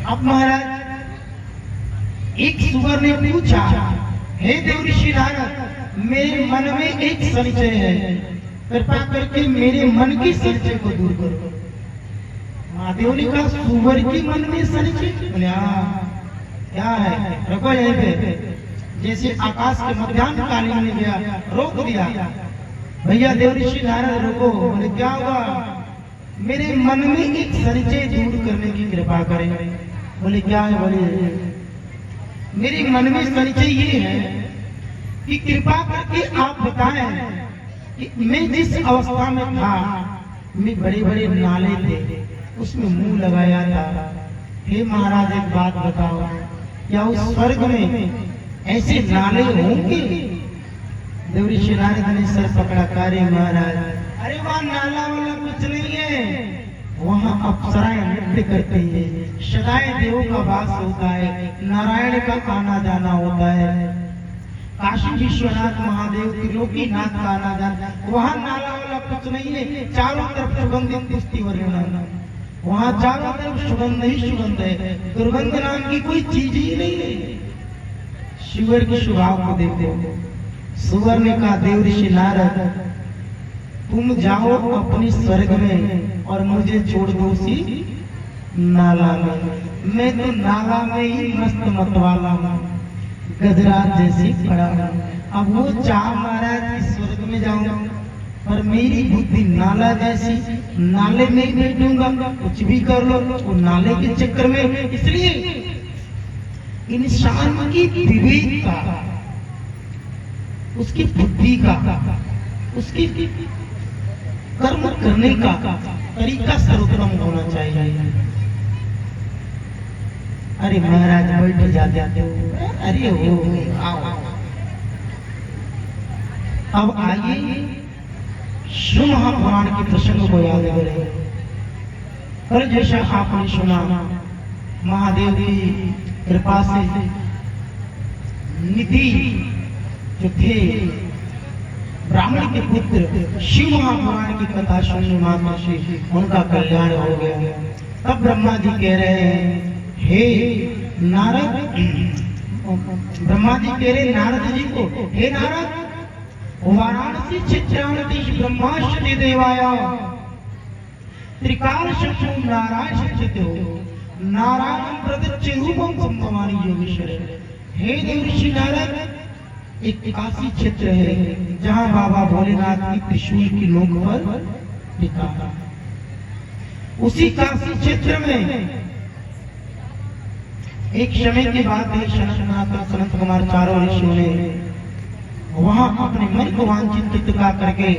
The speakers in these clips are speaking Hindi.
अब महाराज एक सुअर ने पूछा, हे देवऋषि नारद, मेरे मन में एक संशय है, कृपा करके मेरे मन की संशय को दूर करो। महादेव ने कहा, सुअर की मन में संशय? बोले हाँ, क्या है? रुको यहीं पे। जैसे आकाश के मध्याह्न कालीन में गया, रोक दिया। भैया देवऋषि नारद रुको। बोले क्या हुआ? मेरे मन में एक संशय दूर करने की कृपा करें। बोले क्या है? बोले मेरे मन में संशय ये है कि कृपा करके आप बताएं कि मैं जिस अवस्था में था, मैं बड़े बड़े नाले थे, उसमें मुंह लगाया था। हे महाराज एक बात बताओ, क्या उस स्वर्ग में ऐसे नाले होंगे? देवऋषि नारद ने सर पकड़ा, कार्य महाराज, अरे वहाँ नाला वाला कुछ नहीं है, वहाँ अप्सराएं नृत्य करती है, सदाएं देवों का वास होता है, नारायण का आना जाना होता है, काशी विश्वनाथ महादेव त्रिलोकीनाथ का आना जाना। वहाँ नाला वाला कुछ नहीं है, चारों तरफ सुगंधित पुष्टि वर्णन, वहाँ चारों तरफ सुगंध ही सुगंध है, दुर्गंध नाम की कोई चीज ही नहीं है। सुअर के स्वभाव को देखते हो। सुअर ने कहा, देवऋषि नारद, तुम जाओ अपनी स्वर्ग में और मुझे छोड़ दो उसी नाला में। मैं तो नाला में ही मस्त मतवाला हूँ, गजराज जैसी खड़ा हूँ। अब वो चाह महाराज कि स्वर्ग में जाऊँ, पर मेरी बुद्धि नाला जैसी, नाले में बैठूंगा, कुछ भी कर लो वो नाले के चक्कर में। इसलिए इंसान की विवेकता, उसकी बुद्धि का, उसकी कर्म करने का तरीका सर्वोत्तम होना चाहिए। अरे महाराज बैठ जाते, अरे हो आओ। अब आइए शिव महापुराण के प्रसंग को याद करें। कल जैसा आपने सुना, महादेव की कृपा से निधि जो थे ब्राह्मण के पुत्र, शिव महापुराण की कथा सुनने मात्र से उनका कल्याण हो गया। तब ब्रह्मा जी कह रहे हैं, हे नारद, ब्रह्मा जी कह रहे नारद जी को, हे नारद, वाराणसी चित्राणतीश ब्रह्माष्टि देवाया त्रिकाल शत्रु नारायण शिक्षित हो नारायण प्रदच्य रूपम संभवानी योगेश्वर। हे देवऋषि नारद, एक काशी क्षेत्र है जहाँ बाबा भोलेनाथ की त्रिशूल की नोक पर टिका। उसी काशी क्षेत्र में एक समय के बाद सनत कुमार चारों ऋषियों ने वहां अपने मन को वांछित टिका करके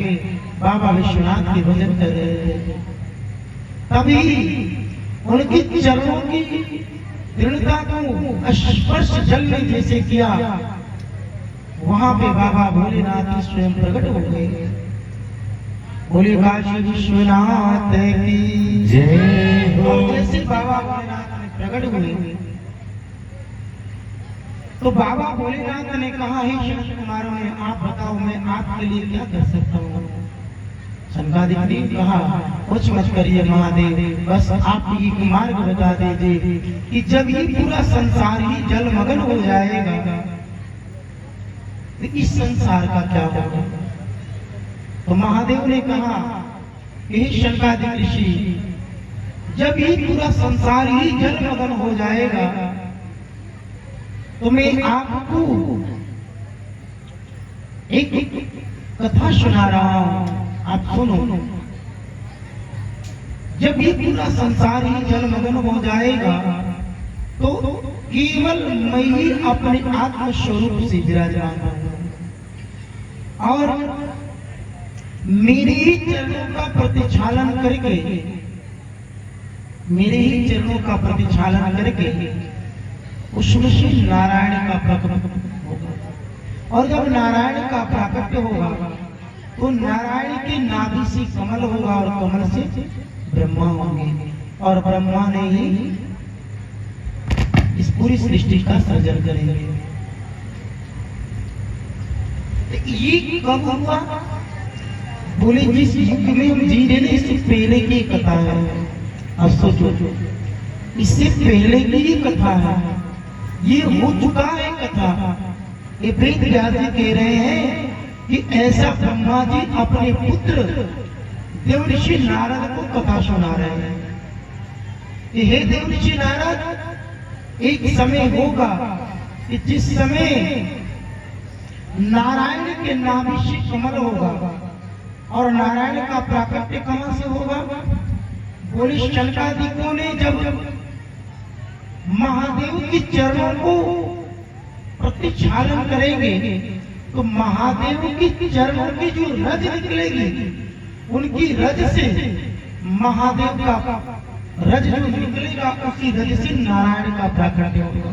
बाबा विश्वनाथ के भजन कर रहे थे। तभी उनके चरणों की दृढ़ता को स्पर्श जल ने जैसे किया, वहां पे बाबा भोलेनाथ स्वयं प्रकट हो गए। बोले काशी विश्वनाथ की जय हो। जैसे बाबा भोलेनाथ ने प्रकट हुए तो बाबा भोलेनाथ ने कहा, हे शनक कुमारों ने, आप बताओ मैं आपके लिए क्या कर सकता हूँ? शनकादिक ने कहा, कुछ मत करिए महादेव, बस आप एक मार्ग बता दीजिए कि जब ये पूरा संसार ही जलमग्न हो जाएगा तो इस संसार का क्या होगा? तो महादेव ने कहा, हे शनकादिक ऋषि, जब ये पूरा संसार ही जलमग्न हो जाएगा तो मैं आपको एक कथा सुना रहा हूं, आप सुनो। जब ये पूरा संसार ही जलमग्न हो जाएगा तो केवल मैं ही अपने आत्म स्वरूप से विराजमान हूं और मेरे ही चरणों का प्रतिछालन करके, मेरे ही चरणों का प्रतिछालन करके उसमें से नारायण का प्रकट होगा। और जब नारायण का प्राकट्य होगा तो नारायण के नाभि से कमल होगा और कमल से ब्रह्मा होंगे और ब्रह्मा ने ही इस पूरी सृष्टि का सर्जन करेंगे। ये कब हुआ? बोले जिस युग में हम जी रहे हैं इससे पहले की कथा है। अब सोचो, इससे पहले की ये कथा है, ये हो चुका है कथा। ये वेद व्यास जी कह रहे हैं कि ऐसा ब्रह्मा जी अपने पुत्र देवऋषि नारद को कथा सुना रहे हैं। हे देवऋषि नारद, एक समय होगा कि जिस समय नारायण के नाभि से कमल होगा, और नारायण का प्राकट्य कहां से होगा? बोले शल्कादिकों ने जब महादेव के चरणों को प्रतिक्षालन करेंगे तो महादेव के चरणों की जो रज निकलेगी, उनकी रज से महादेव का रज जो निकलेगा, उसी रज से नारायण का प्राकट्य होगा।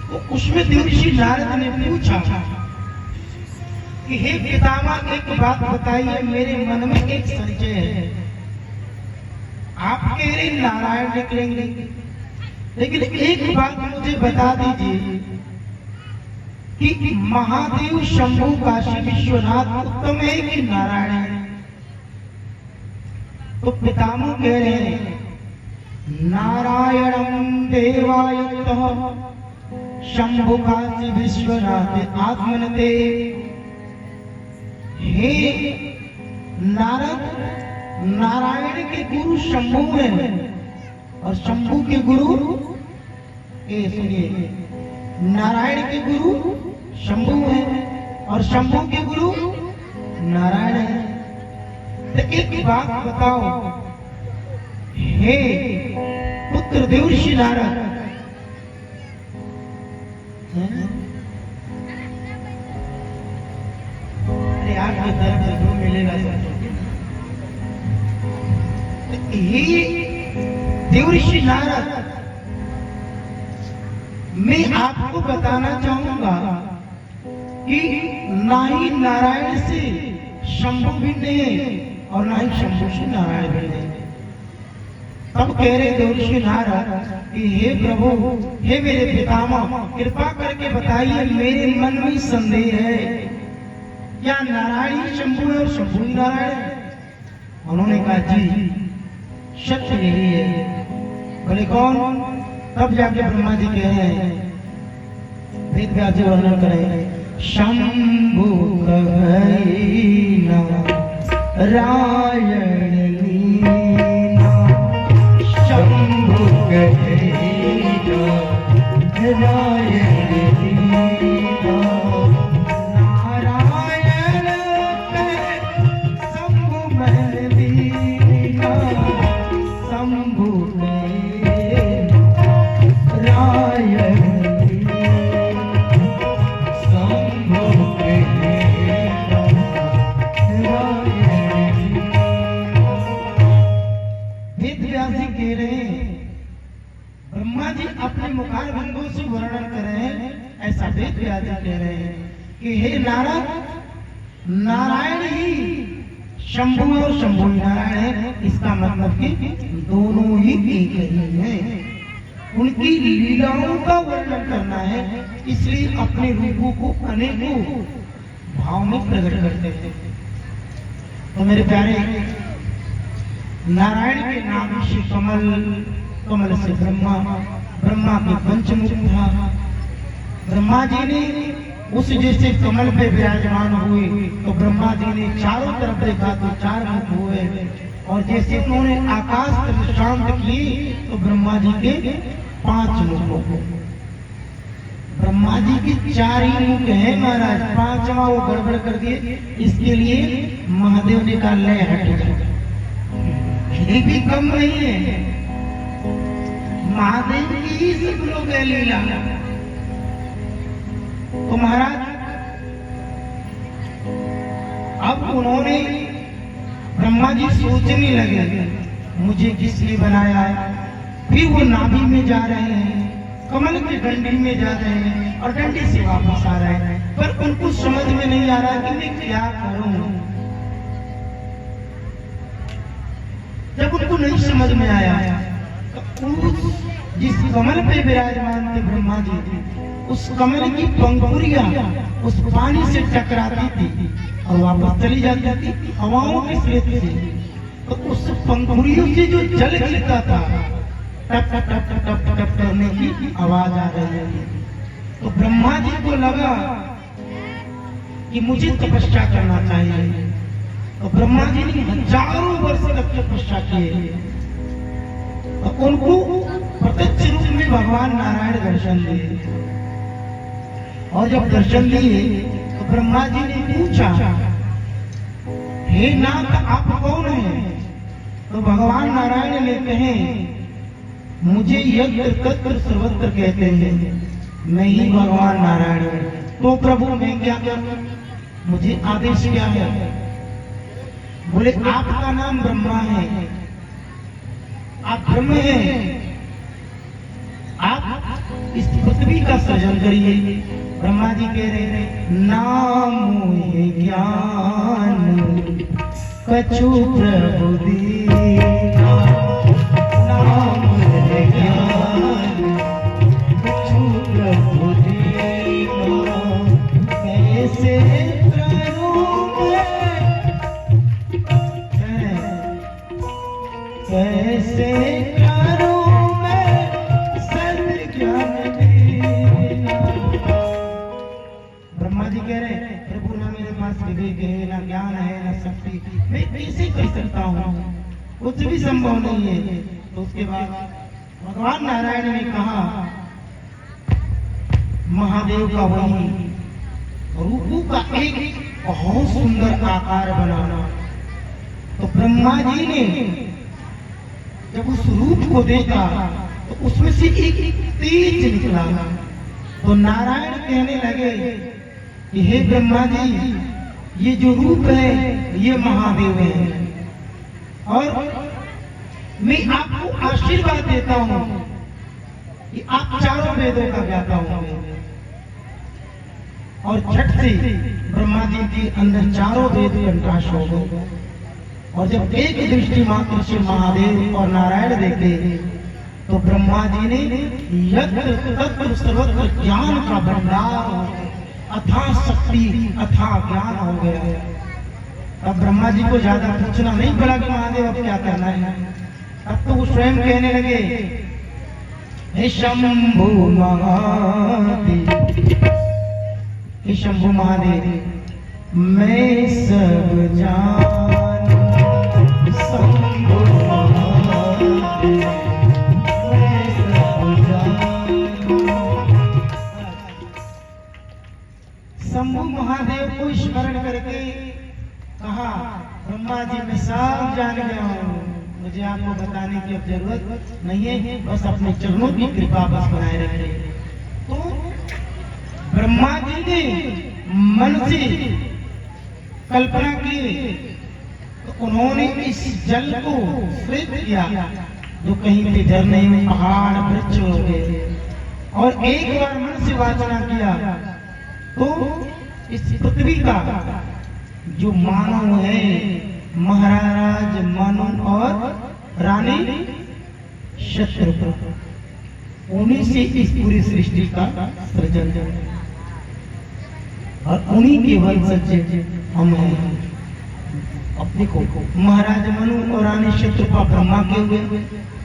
तो उसमें देवऋषि नारद ने पूछा कि हे पितामह, एक बात बताइए, मेरे मन में एक संशय है। आप कह रहे नारायण निकलेंगे, लेकिन एक बात मुझे बता दीजिए कि महादेव शंभु काशी विश्वनाथ उत्तम है कि नारायण है? तो पितामह कह रहे हैं नारायणं देवायतः शंभु काशी विश्वनाथ आत्मनते। हे नारद, नारायण के गुरु शंभु हैं और शंभु के गुरु, सुनिए, नारायण के गुरु शंभु हैं और शंभु के गुरु नारायण हैं। तो एक बात बताओ, हे पुत्र देवऋषि नारद, अरे आपके दर्द से जो मिलेगा ये देवऋषि नारद, मैं आपको बताना चाहूंगा कि ना ही नारायण से शंभु भिन्न है और ना ही शंभु से नारायण भिन्न है। तब कह रहे देवऋषि नारद कि हे प्रभु, हे मेरे पितामह, कृपा करके बताइए, मेरे मन में संदेह है, क्या नारायण ही शंभु है और शंभु ही नारायण है? उन्होंने कहा जी सत्य यही है। बोले कौन? तब जाके ब्रह्मा जी कह रहे हैं, वेद व्यास जी वर्णन करें, शंभु कहैना रायण लीना, शंभु कहैना रायण लीना, नारायण में शंभु में लीना, शंभु अपने मुखार बंधु से वर्णन कर रहे हैं। ऐसा वेद व्यास जी कह रहे हैं कि हे नारद, नारायण ही शंभु और शंभु नारायण है। इसका मतलब कि दोनों ही एक ही हैं। उनकी लीलाओं का वर्णन करना है, इसलिए अपने रूपों को अनेकों भाव में प्रकट करते हैं। तो मेरे प्यारे, नारायण के नाम से कमल, कमल से ब्रह्मा, ब्रह्मा के पंचमुख था। ब्रह्मा जी ने उस जैसे कमल पे विराजमान हुए तो ब्रह्मा जी ने चारों तरफ देखा तो चार मुख हुए, और जैसे उन्होंने आकाश शांत किए तो ब्रह्मा जी के 5 मुख हो। ब्रह्मा जी की 4 ही मुख है महाराज, 5वां वो गड़बड़ कर दिए। इसके लिए महादेव ने कहा ले हट जा, ये भी कम नहीं है, महादेव की ही सब लोग है लीला। तो महाराज अब उन्होंने, ब्रह्मा जी सोचने लगे मुझे किस लिए बनाया है। फिर वो नाभि में जा रहे हैं, कमल के डंडी में जा रहे हैं और डंडी से वापस आ रहे हैं, पर उनको समझ में नहीं आ रहा कि मैं क्या करूं। जब उनको नहीं समझ में आया तो जिस कमल पे विराजमान थे ब्रह्मा जी, उस कमल की पंखुड़ियां उस पानी से टकराती थी और वापस चली जाती थी हवाओं के स्रोत से। तो उस पंखुड़ियों से जो जल गिरता था, टप टप टप टप टप करने की आवाज आ रही थी। तो ब्रह्मा जी को लगा कि मुझे तपस्या करना चाहिए। तो ब्रह्मा जी ने हजारों वर्ष तक तपस्या किए। तो उनको प्रत्यक्ष रूप में भगवान नारायण दर्शन दिए। और जब दर्शन दिए तो ब्रह्मा जी ने पूछा, हे नाथ आप कौन हैं? तो भगवान नारायण ने कहे, मुझे यज्ञ तत्र सर्वत्र कहते हैं, मैं ही भगवान नारायण हूं। तो प्रभु मैं क्या करूं, मुझे आदेश क्या है? बोले आपका नाम ब्रह्मा है, आप ब्रह्म हैं, आप इस पृथ्वी का सृजन करिए। ब्रह्मा जी कह रहे हैं, नाम मोहे ज्ञान कछु प्रभु दीना, नाम मोहे ज्ञान कछु प्रभु दीना, कैसे कैसे करूं मैं सत्य ज्ञान देना। ब्रह्मा जी कह रहे हैं, प्रभु ना मेरे पास विवेक है, ना ज्ञान है, ना शक्ति, मैं कैसे कर सकता हूँ, कुछ भी संभव नहीं है। तो उसके बाद भगवान नारायण ने कहा, महादेव का वही रूपों का एक बहुत सुंदर आकार बनाना। तो ब्रह्मा जी ने जब उस रूप को देखा तो उसमें से एक तेज निकला। तो नारायण कहने लगे कि हे ब्रह्मा जी, ये जो रूप है ये महादेव है, और मैं आपको आशीर्वाद देता हूं कि आप चारों वेदों का ज्ञाता होंगे। और झट से ब्रह्मा जी के अंदर चारों वेद कंठास हो गए। और जब एक दृष्टि मात्र से महादेव और नारायण देखे तो ब्रह्मा जी ने यज्ञ तत्व सर्वत्र ज्ञान का भंडार, अथाह शक्ति अथाह ज्ञान हो गया। अब ब्रह्मा जी को ज्यादा पूछना नहीं पड़ा कि महादेव अब क्या करना है। अब तो वो स्वयं कहने लगे, हे शंभु महादेव, हे शंभु महादेव, मैं सब जानूं, शंभु महादेव, मैं सब जानूं। शंभु महादेव को स्मरण करके कहा, ब्रह्मा जी मैं सब जान गया हूँ, मुझे आपको बताने की अब जरूरत नहीं है, बस अपने चरणों की कृपा बस बनाए रखें। तो ब्रह्मा जी ने मन से कल्पना की तो उन्होंने इस जल को श्वेत किया जो कहीं पे झरने में पहाड़ वृक्ष हो गए, और एक बार मन से वाचना किया तो इस पृथ्वी का जो मानव है, महाराज मनु और रानी शत्रु, उन्हीं से इस पूरी सृष्टि का सृजन और उन्हीं के वंशज हम हैं। अपने को महाराज मनु और रानी शत्रुपा ब्रह्मा के हुए,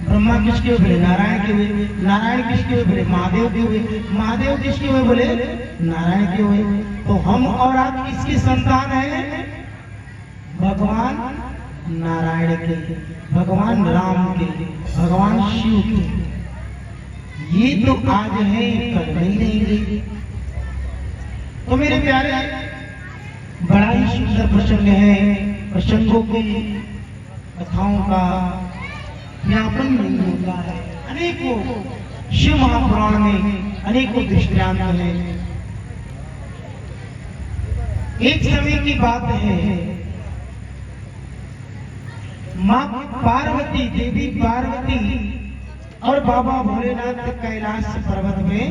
ब्रह्मा किसके हुए बोले नारायण के हुए, नारायण किसके हुए बोले महादेव के हुए, महादेव किसके हुए बोले नारायण के हुए। तो हम और आप किसकी संतान है? भगवान नारायण के, भगवान राम के, भगवान शिव के। ये तो आज है, कल नहीं रहेंगे। तो मेरे प्यारे, बड़ा ही सुंदर प्रसंग है, प्रसंगों की कथाओं का ज्ञापन नहीं होता है। अनेकों शिव महापुराण में अनेकों दृष्टांत हैं। एक समय की बात है, मां पार्वती, देवी पार्वती और बाबा भोलेनाथ कैलाश पर्वत में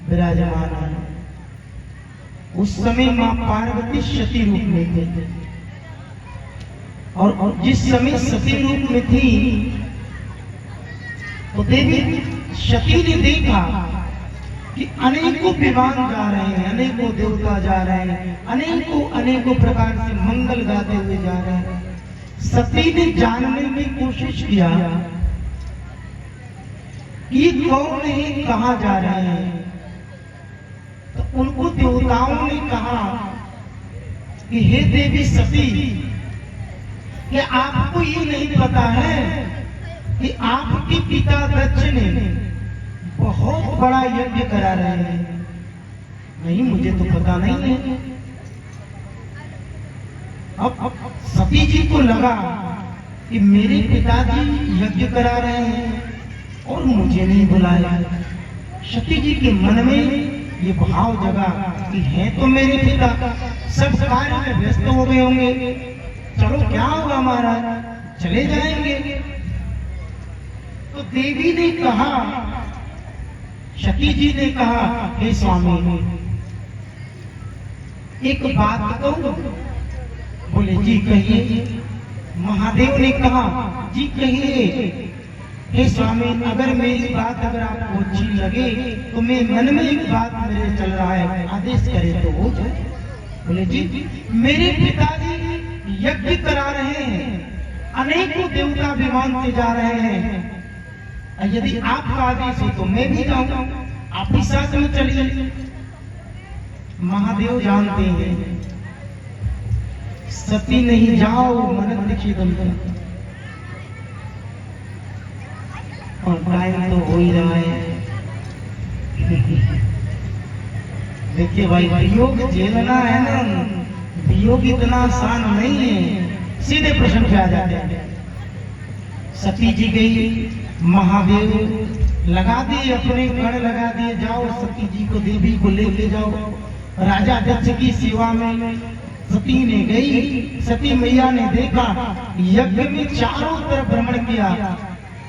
विराजमान है। उस समय मां पार्वती सती रूप में थे, और जिस समय सती रूप में थी तो देवी सती ने देखा कि अनेकों विमान जा रहे हैं, अनेकों देवता जा रहे हैं, अनेकों प्रकार से मंगल गाते हुए जा रहे हैं। सती ने जानने की कोशिश किया कि कौन है, कहां जा रहे हैं। तो उनको देवताओं ने कहा कि हे देवी सती, कि आपको ये नहीं पता है कि आपके पिता दक्ष ने बहुत बड़ा यज्ञ करा रहे हैं। नहीं, मुझे तो पता नहीं है। अब सती जी को लगा कि मेरे पिताजी यज्ञ करा रहे हैं और मुझे नहीं बुलाया। सती जी के मन में ये भाव जगा कि हैं तो मेरे पिता, सब कार्य में व्यस्त हो गए होंगे, चलो क्या होगा महाराज, चले जाएंगे। तो देवी ने कहा, सती जी ने कहा, हे स्वामी एक बात कहूं? बोले जी कहिए। महादेव ने कहा जी कहिए। हे स्वामी, अगर मेरी बात अगर आपको अच्छी लगे तो मैं मन में एक बात मेरे चल रहा है, आदेश करे तो हो जाए। बोले जी, मेरे पिताजी यज्ञ करा रहे हैं, अनेकों देवता विमान से जा रहे हैं, यदि आपका आदेश हो तो मैं भी जाऊंगा, आप भी साथ में चलिए। महादेव जानते हैं सती नहीं, जाओ मन दीक्षित और टाइम तो हो ही रहा है। देखिए भाई, वियोग झेलना है ना, वियोग इतना आसान नहीं है। सीधे प्रश्न पे आ जाते हैं। सती जी गई, महादेव लगा दिए, अपने गण लगा दिए, जाओ सती जी को, देवी को लेके जाओ। राजा दक्ष की सेवा में सती ने गई। सती मैया ने देखा यज्ञ में चारों तरफ भ्रमण किया,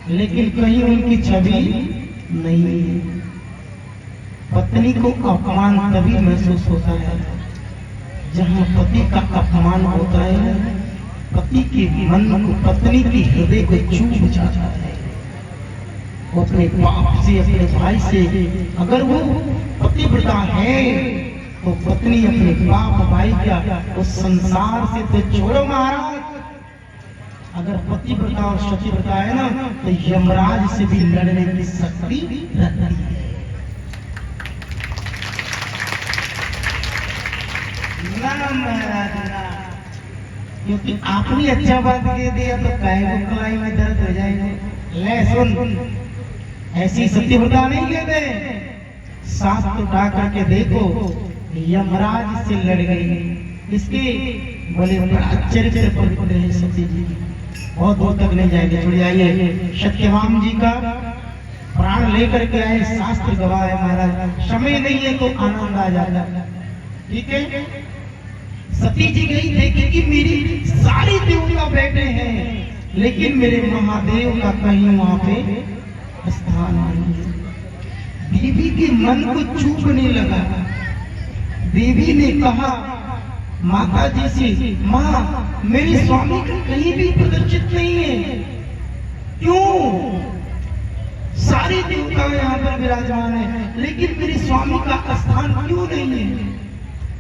लेकिन कहीं उनकी छवि नहीं। पत्नी को अपमान तभी महसूस होता है जहां पति का अपमान होता है, पति के मन को, पत्नी के हृदय को चूम जाता है। वो अपने बाप से, अपने भाई से, अगर वो पतिव्रता है तो पत्नी अपने बाप भाई का उस संसार से तो छोड़ो महाराज। अगर पतिव्रता और सतीव्रता है ना तो यमराज से भी लड़ने की शक्ति रखती है। क्योंकि आपने अच्छा बात कह दिया तो काहे को कलाई में दर्द हो जाएगा। ले सुन, ऐसी सतीव्रता नहीं कहते। शास्त्र उठा करके देखो, यमराज से लड़ गई, इसके बोले चरित्र पर है सती जी। बहुत दूर तक नहीं जाएंगे, थोड़ी आइए। सत्यवाम जी का प्राण लेकर के आए, शास्त्र गवाह है महाराज, समय नहीं है तो आनंद आ जाता। ठीक है, सती जी गई, देखे कि मेरी सारी देवता बैठे हैं, लेकिन मेरे महादेव का कहीं वहां पे स्थान नहीं है। देवी के मन को चूकने लगा। देवी ने कहा माता जी से, माँ मेरे स्वामी का कहीं भी प्रदर्शित नहीं है, क्यों? सारे देवता यहाँ पर विराजमान है, लेकिन मेरे स्वामी का स्थान क्यों नहीं है?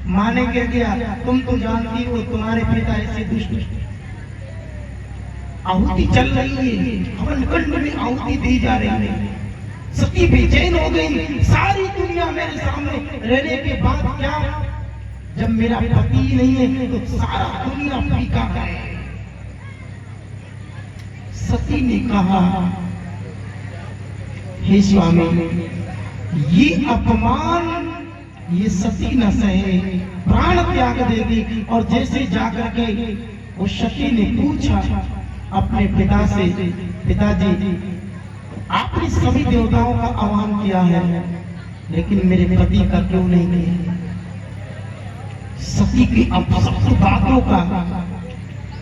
माँ ने कह दिया, तुम तो जानती हो तुम्हारे पिता ऐसे दुष्ट, आहुति चल रही है, हवन कुंड में आहुति दी जा रही है। सती बेचैन हो गई, सारी दुनिया मेरे सामने रहने के बाद क्या, जब मेरा पति नहीं है तो सारा दुनिया फीका है। सती ने कहा, हे स्वामी ये अपमान ये सती न सहे, प्राण त्याग देगी। और जैसे जाकर के उस सती ने पूछा अपने पिता से, पिताजी आपने सभी देवताओं का आह्वान किया है, लेकिन मेरे पति का क्यों नहीं किया? सती की अपशब्द बातों का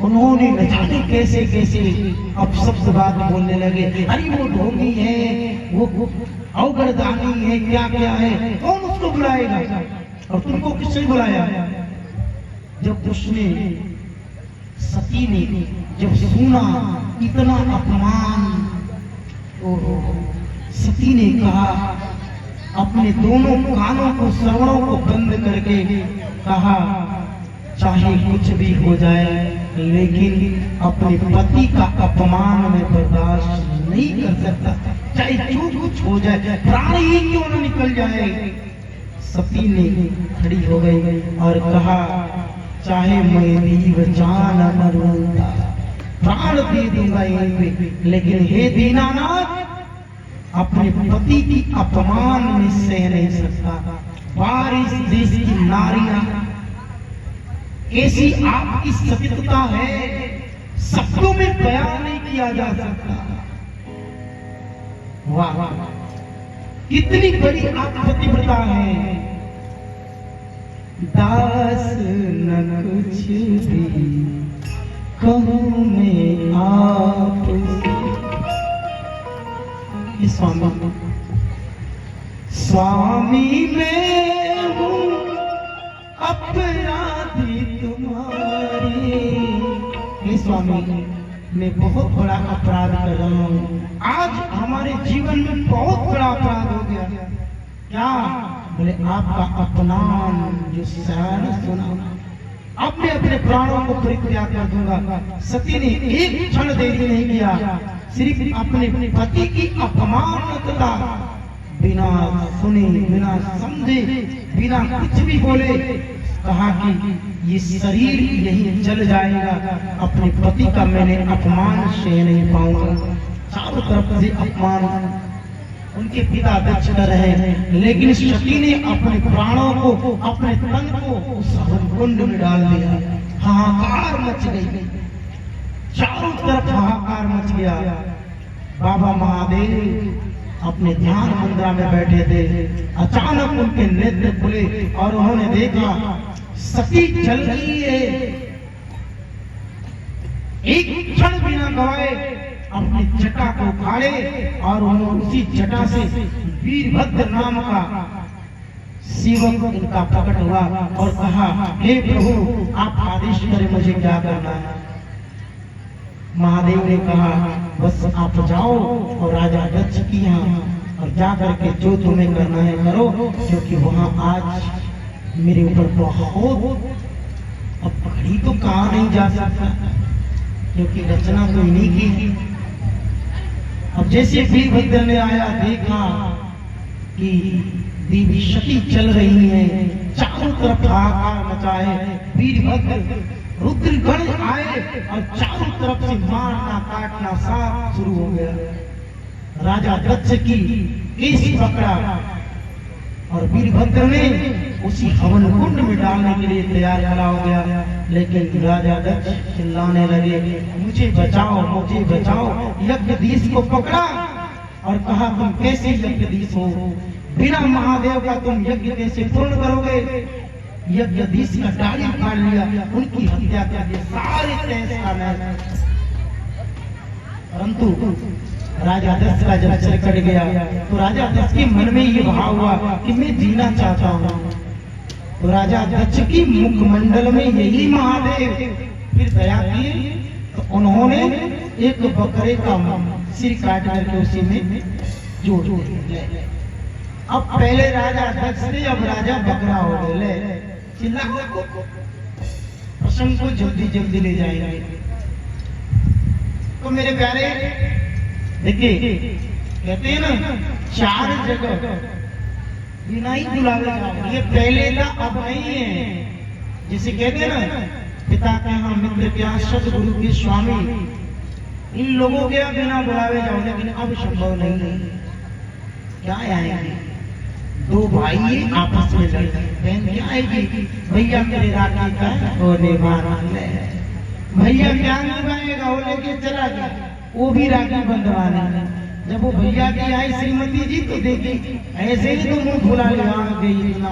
उन्होंने न जाने कैसे कैसे अपशब्द बात बोलने लगे। अरे वो ढोंगी है, वो अवगरदानी है, क्या क्या है, कौन उसको बुलाएगा? और तुमको किसने बुलाया? जब उसने सती ने जब सुना इतना अपमान, तो सती ने कहा, अपने दोनों कानों को, श्रवणों को बंद करके कहा, चाहे कुछ भी हो जाए लेकिन अपने पति का अपमान में बर्दाश्त नहीं कर सकता, चाहे जो कुछ हो जाए, प्राण ही क्यों न निकल जाए। सती ने खड़ी हो गई और कहा, चाहे मैं दीव जान मरूंगा, प्राण दे दूंगा यहीं पे, लेकिन हे दीनानाथ अपने पति की अपमान में सह नहीं सकता। बारिश देश की नारियां कैसी आपकी सत्यता है, शब्दों में बयान नहीं किया जा सकता। वाह, कितनी बड़ी आप पतिव्रता है। दास न कुछ भी कहूं मैं आपसे, स्वामी स्वामी मैं हूँ अपराधी तुम्हारे। हे स्वामी, मैं बहुत बड़ा अपराध कर रहा हूँ, आज हमारे जीवन में बहुत बड़ा अपराध हो गया। क्या? बोले आपका अपमान जो शायर सुना, अब मैं अपने प्राणों को परित्याग कर दूंगा। सती ने एक क्षण देरी नहीं किया, सिर्फ अपने पति की अपमानता बिना सुने, बिना समझे, बिना कुछ भी बोले कहा कि ये शरीर यही जल जाएगा, अपने पति का मैंने अपमान सह नहीं पाऊंगा। चारों तरफ से अपमान उनके पिता दक्ष कर रहे हैं, लेकिन सती ने अपने प्राणों को, अपने तन को उस कुंड में डाल दिया। हाहाकार मच गई, चारों तरफ हाहाकार मच गया। बाबा महादेव अपने ध्यान मुद्रा में बैठे थे, अचानक उनके नेत्र खुले और उन्होंने देखा सती जल रही है। एक क्षण बिना गवाए अपनी जटा को उखाड़े और उन्होंने उसी जटा से वीरभद्र नाम का सेवक उनका प्रकट हुआ और कहा, हे प्रभु आप आदेश करें, मुझे क्या करना है। महादेव ने कहा, बस आप जाओ और राजा दक्ष की यहाँ और जा करके जो तुम्हें करना है करो, क्योंकि वहां आज मेरे ऊपर बहुत, अब घड़ी तो कहा नहीं जा सकता क्योंकि रचना तो इन्हीं की है। अब जैसे वीरभद्र ने आया, देखा कि देवी सती चल रही है, चारों तरफ हाहाकार मचा है। वीरभद्र रुद्रगण आए और चारों तरफ से मारना काटना साफ शुरू हो गया। राजा दक्ष की केस पकड़ा और वीरभद्र ने उसी हवन कुंड में डालने के लिए तैयार खड़ा हो गया। लेकिन राजा दक्ष चिल्लाने लगे, मुझे बचाओ, मुझे बचाओ। यज्ञधीश को पकड़ा और कहा, तुम कैसे यज्ञधीश हो, बिना महादेव का तुम यज्ञ कैसे पूर्ण करोगे। यज्ञधीश का डाली फाड़ लिया, उनकी हत्या कर दी, सारे तेज का नाश। परंतु राजा दक्ष का जब सिर कट गया तो राजा दक्ष के मन में ये भाव हुआ कि मैं जीना चाहता हूँ। तो राजा दक्ष की मुखमंडल में यही महादेव फिर दया किए, तो उन्होंने एक बकरे का सिर काट करके उसी में जोड़ दिया। अब पहले राजा दक्ष थे, अब राजा बकरा हो गए। चिल्ला प्रसंग को जल्दी जल्दी ले जाएंगे। तो मेरे प्यारे देखिए, कहते हैं ना, चार जगह बिना ही बुलावे जाओ, ये पहले था अब नहीं है। जिसे कहते हैं ना, पिता के यहाँ मित्र के यहाँ सदगुरु के स्वामी, इन लोगों के यहाँ बिना बुलावे जाओ, लेकिन अब संभव नहीं है। क्या आएंगे दो भाई आपस में लड़ते, बहन क्या आएगी, भैया मेरे राखी का होने वाला है, भैया क्या निभाएगा, वो लेके चला गया, वो भी राखी बंधवाना। जब वो भैया की आई श्रीमती जी तो देखी ऐसे ही तो मुंह फुला ले गई, इतना